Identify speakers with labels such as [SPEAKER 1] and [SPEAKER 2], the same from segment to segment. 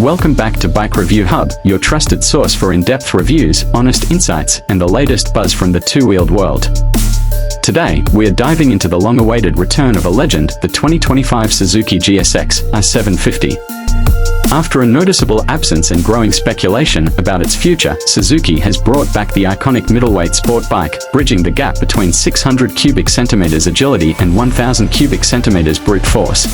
[SPEAKER 1] Welcome back to Bike Review Hub, your trusted source for in-depth reviews, honest insights, and the latest buzz from the two-wheeled world. Today, we are diving into the long-awaited return of a legend, the 2025 Suzuki GSX-R750. After a noticeable absence and growing speculation about its future, Suzuki has brought back the iconic middleweight sport bike, bridging the gap between 600 cubic centimeters agility and 1,000 cubic centimeters brute force.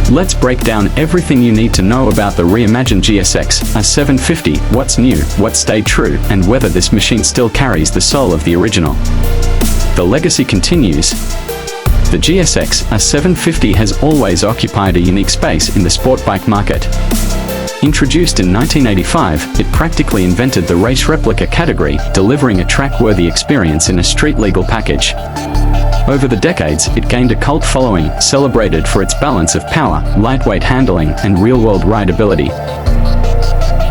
[SPEAKER 1] Let's break down everything you need to know about the reimagined GSX-R750, what's new, what stayed true, and whether this machine still carries the soul of the original. The legacy continues. The GSX-R750 has always occupied a unique space in the sport bike market. Introduced in 1985, it practically invented the race replica category, delivering a track-worthy experience in a street-legal package. Over the decades, it gained a cult following, celebrated for its balance of power, lightweight handling, and real-world rideability.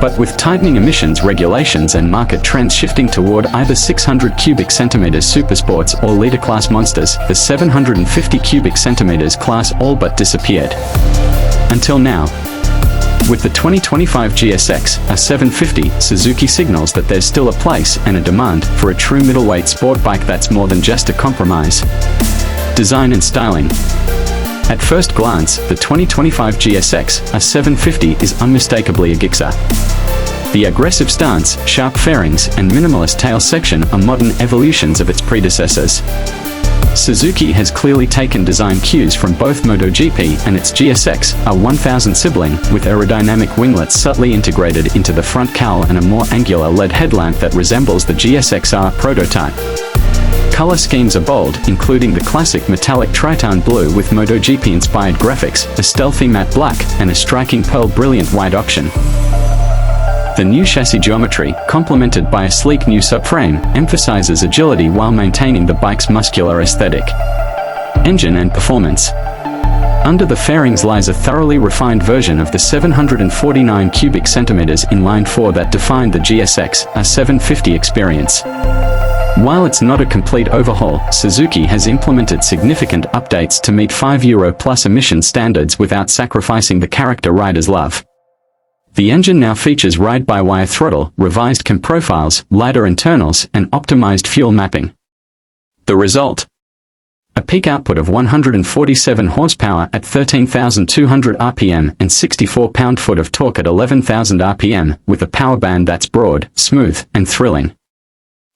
[SPEAKER 1] But with tightening emissions regulations and market trends shifting toward either 600 cubic centimeters supersports or leader-class monsters, the 750 cubic centimeters class all but disappeared. Until now. With the 2025 GSX-R750, Suzuki signals that there's still a place and a demand for a true middleweight sport bike that's more than just a compromise. Design and styling. At first glance, the 2025 GSX-R750 is unmistakably a gixxer. The aggressive stance, sharp fairings, and minimalist tail section are modern evolutions of its predecessors. Suzuki has clearly taken design cues from both MotoGP and its GSX-R1000 sibling, with aerodynamic winglets subtly integrated into the front cowl and a more angular LED headlamp that resembles the GSXR prototype. Color schemes are bold, including the classic metallic tritone blue with MotoGP-inspired graphics, a stealthy matte black, and a striking pearl brilliant white option. The new chassis geometry, complemented by a sleek new subframe, emphasizes agility while maintaining the bike's muscular aesthetic. Engine and performance. Under the fairings lies a thoroughly refined version of the 749 cubic centimeters inline 4 that defined the GSX-R750 experience. While it's not a complete overhaul, Suzuki has implemented significant updates to meet €5+ emission standards without sacrificing the character riders love. The engine now features ride-by-wire throttle, revised cam profiles, lighter internals, and optimized fuel mapping. The result? A peak output of 147 horsepower at 13,200 RPM and 64 pound-foot of torque at 11,000 RPM, with a power band that's broad, smooth, and thrilling.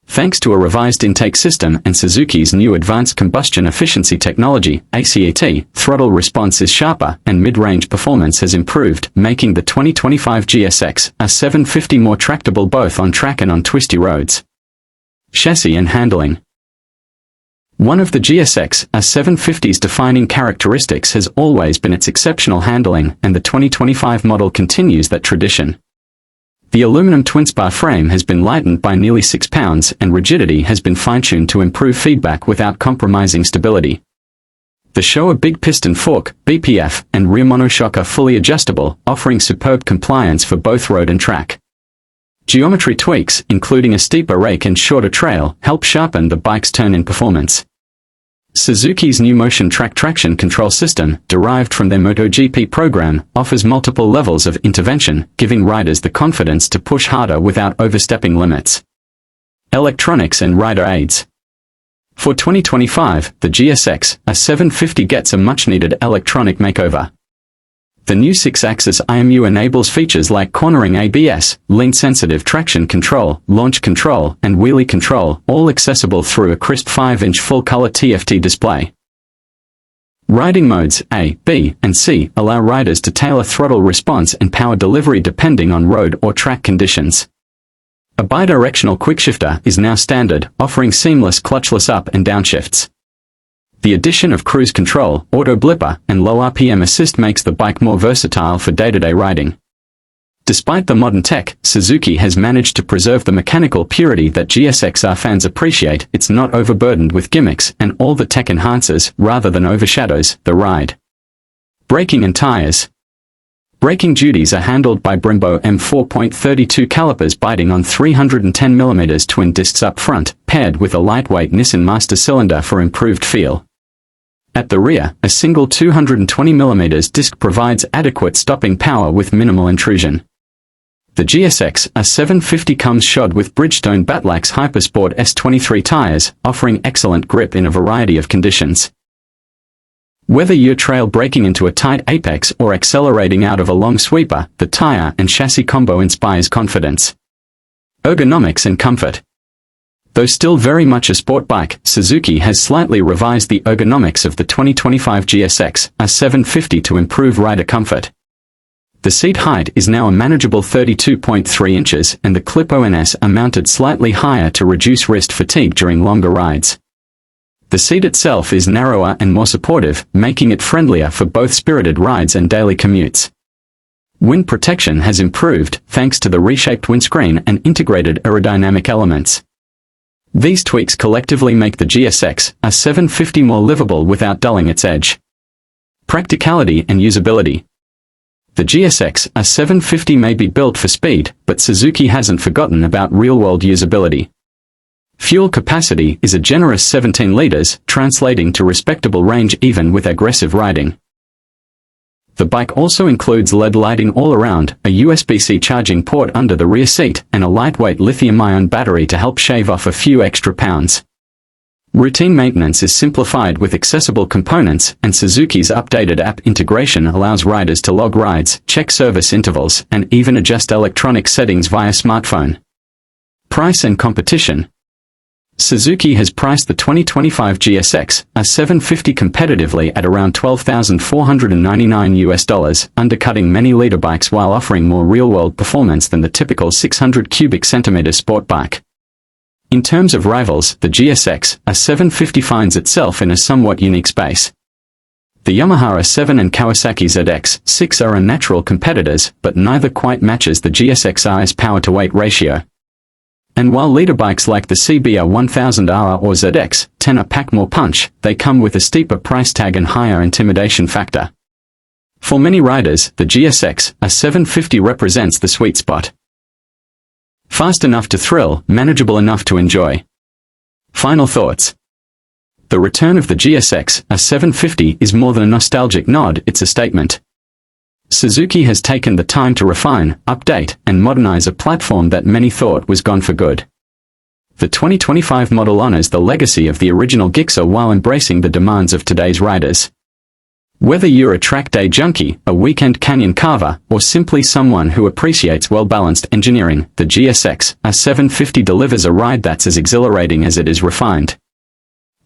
[SPEAKER 1] Thanks to a revised intake system and Suzuki's new advanced combustion efficiency technology, ACET, throttle response is sharper and mid-range performance has improved, making the 2025 GSX-R750 more tractable both on track and on twisty roads. Chassis and handling. One of the GSX-R750's defining characteristics has always been its exceptional handling, and the 2025 model continues that tradition. The aluminum twin-spar frame has been lightened by nearly 6 pounds and rigidity has been fine-tuned to improve feedback without compromising stability. The Showa big piston fork, BPF, and rear monoshock are fully adjustable, offering superb compliance for both road and track. Geometry tweaks, including a steeper rake and shorter trail, help sharpen the bike's turn-in performance. Suzuki's new motion track traction control system, derived from their MotoGP program, offers multiple levels of intervention, giving riders the confidence to push harder without overstepping limits. Electronics and rider aids. For 2025, the GSX-R750 gets a much-needed electronic makeover. The new 6-axis IMU enables features like cornering ABS, lean-sensitive traction control, launch control, and wheelie control, all accessible through a crisp 5-inch full-color TFT display. Riding modes A, B, and C allow riders to tailor throttle response and power delivery depending on road or track conditions. A bidirectional quickshifter is now standard, offering seamless clutchless up and downshifts. The addition of cruise control, auto blipper, and low RPM assist makes the bike more versatile for day-to-day riding. Despite the modern tech, Suzuki has managed to preserve the mechanical purity that GSXR fans appreciate. It's not overburdened with gimmicks, and all the tech enhances, rather than overshadows, the ride. Braking and tires. Braking duties are handled by Brembo M4.32 calipers biting on 310mm twin discs up front, paired with a lightweight Nissan Master cylinder for improved feel. At the rear, a single 220mm disc provides adequate stopping power with minimal intrusion. The GSX-R750 comes shod with Bridgestone Batlax Hypersport S23 tires, offering excellent grip in a variety of conditions. Whether you're trail braking into a tight apex or accelerating out of a long sweeper, the tire and chassis combo inspires confidence. Ergonomics and comfort. Though still very much a sport bike, Suzuki has slightly revised the ergonomics of the 2025 GSX-R750 to improve rider comfort. The seat height is now a manageable 32.3 inches and the clip ONS are mounted slightly higher to reduce wrist fatigue during longer rides. The seat itself is narrower and more supportive, making it friendlier for both spirited rides and daily commutes. Wind protection has improved thanks to the reshaped windscreen and integrated aerodynamic elements. These tweaks collectively make the GSX-R750 more livable without dulling its edge. Practicality and usability. The GSX-R750 may be built for speed, but Suzuki hasn't forgotten about real-world usability. Fuel capacity is a generous 17 liters, translating to respectable range even with aggressive riding. The bike also includes LED lighting all around, a USB-C charging port under the rear seat, and a lightweight lithium-ion battery to help shave off a few extra pounds. Routine maintenance is simplified with accessible components, and Suzuki's updated app integration allows riders to log rides, check service intervals, and even adjust electronic settings via smartphone. Price and competition. Suzuki has priced the 2025 GSX-R750 competitively at around $12,499, undercutting many leader bikes while offering more real-world performance than the typical 600 cubic centimeter sport bike. In terms of rivals, the GSX-R750 finds itself in a somewhat unique space. The Yamaha R7 and Kawasaki ZX-6R are natural competitors, but neither quite matches the GSXR's power-to-weight ratio. And while leader bikes like the CBR 1000R or ZX-10R pack more punch, they come with a steeper price tag and higher intimidation factor. For many riders, the GSX-R750 represents the sweet spot. Fast enough to thrill, manageable enough to enjoy. Final thoughts. The return of the GSX-R750 is more than a nostalgic nod, it's a statement. Suzuki has taken the time to refine, update, and modernize a platform that many thought was gone for good. The 2025 model honors the legacy of the original GSXR while embracing the demands of today's riders. Whether you're a track day junkie, a weekend canyon carver, or simply someone who appreciates well-balanced engineering, the GSX-R750 delivers a ride that's as exhilarating as it is refined.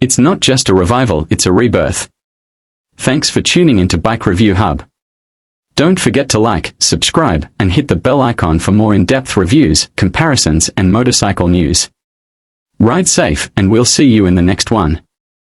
[SPEAKER 1] It's not just a revival, it's a rebirth. Thanks for tuning into Bike Review Hub. Don't forget to like, subscribe, and hit the bell icon for more in-depth reviews, comparisons, and motorcycle news. Ride safe, and we'll see you in the next one.